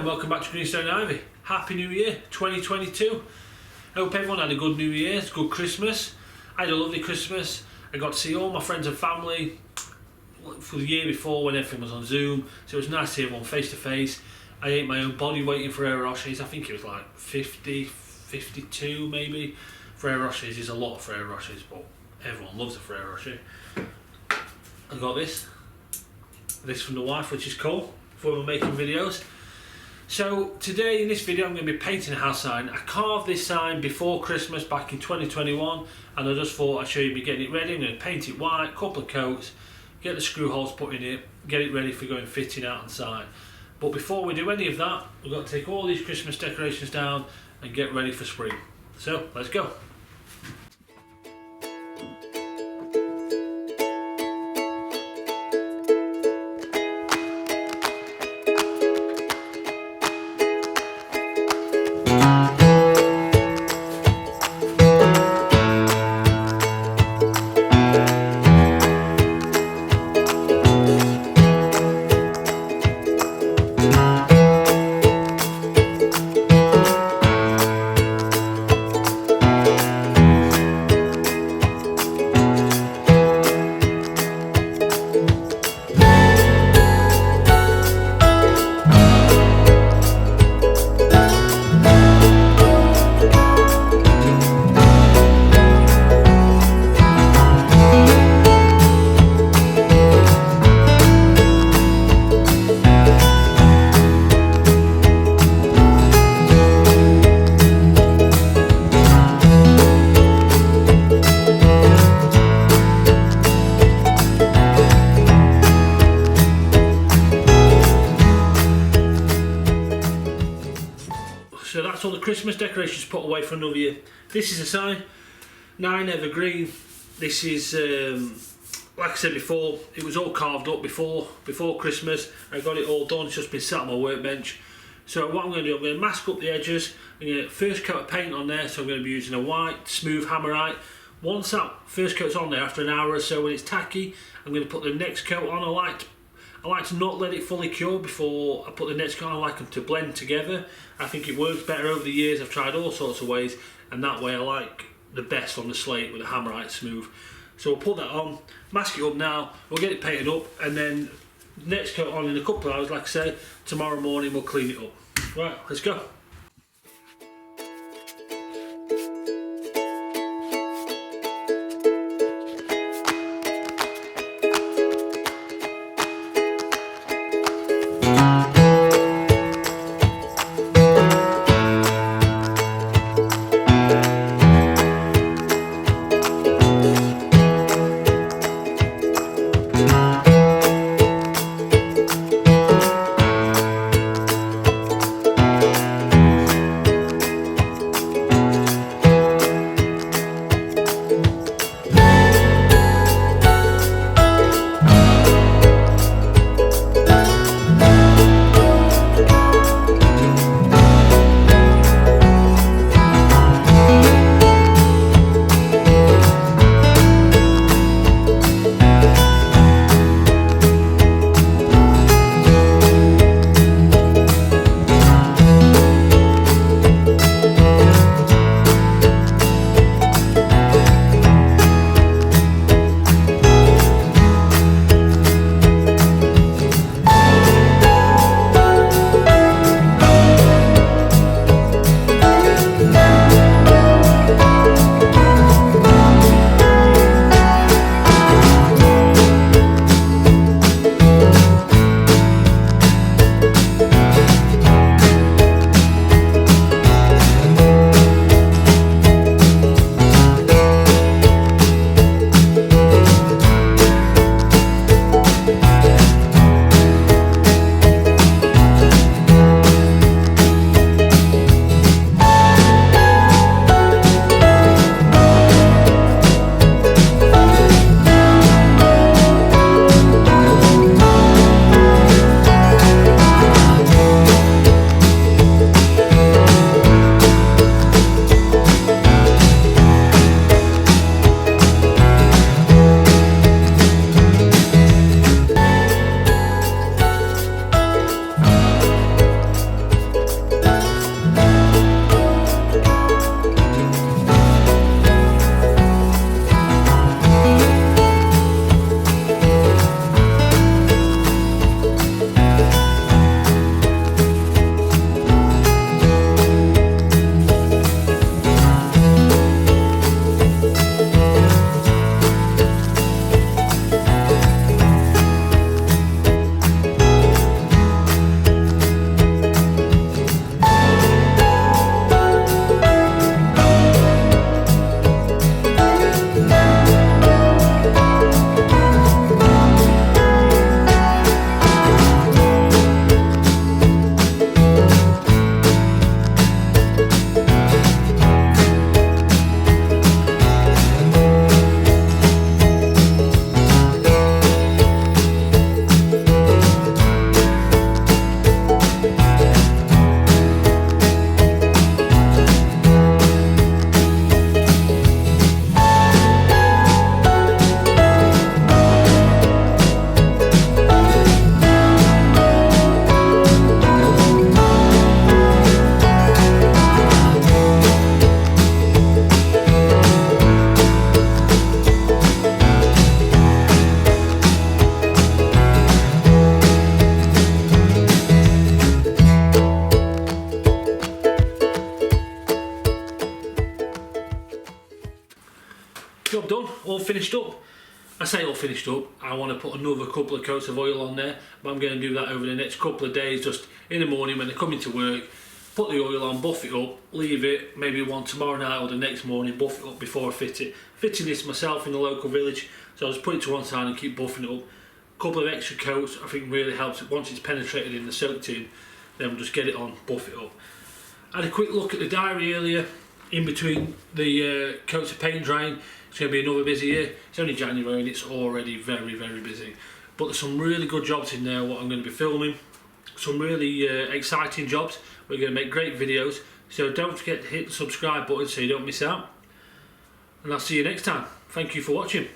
and welcome back to Greenstone Ivy. Happy New Year 2022. I hope everyone had a good New Year's, good Christmas. I had a lovely Christmas. I got to see all my friends and family for the year before when everything was on Zoom, so it was nice to see everyone face to face. I ate my own body weight in Ferrero Rochers. I think it was like 50, 52 maybe. Ferrero Rochers is a lot of Ferrero Rochers, but everyone loves a Ferrero Rocher. I got this from the wife, which is cool for when we're making videos. So today in this video I'm going to be painting a house sign. I carved this sign before Christmas back in 2021, and I just thought I'd show you me getting it ready. I'm going to paint it white, couple of coats, get the screw holes put in it, get it ready for going fitting out on sign. But before we do any of that, we've got to take all these Christmas decorations down and get ready for spring. So let's go. So that's all the Christmas decorations put away for another year. This is a sign, 9 evergreen. This is, like I said before, it was all carved up before Christmas. I got it all done, it's just been sat on my workbench. So what I'm going to do, I'm going to mask up the edges. I'm going to first coat of paint on there, so I'm going to be using a white, smooth Hammerite. Once that first coat's on there, after an hour or so when it's tacky, I'm going to put the next coat on. I like to not let it fully cure before I put the next coat on. I like them to blend together. I think it works better over the years. I've tried all sorts of ways, and that way I like the best on the slate with the Hammerite smooth. So we'll put that on, mask it up now, we'll get it painted up, and then next coat on in a couple of hours. Like I say, tomorrow morning we'll clean it up. Right, let's go. finished up. I say all finished up, I want to put another couple of coats of oil on there, but I'm going to do that over the next couple of days, just in the morning when they're coming to work. Put the oil on, buff it up, leave it, maybe one tomorrow night or the next morning, buff it up before I fit it. Fitting this myself in the local village, so I'll just put it to one side and keep buffing it up. A couple of extra coats I think really helps it. Once it's penetrated in the soak tin, then we'll just get it on, buff it up. I had a quick look at the diary earlier, in between the coats of paint drying. It's going to be another busy year. It's only January and it's already very, very busy. But there's some really good jobs in there what I'm going to be filming. Some really exciting jobs. We're going to make great videos. So don't forget to hit the subscribe button so you don't miss out. And I'll see you next time. Thank you for watching.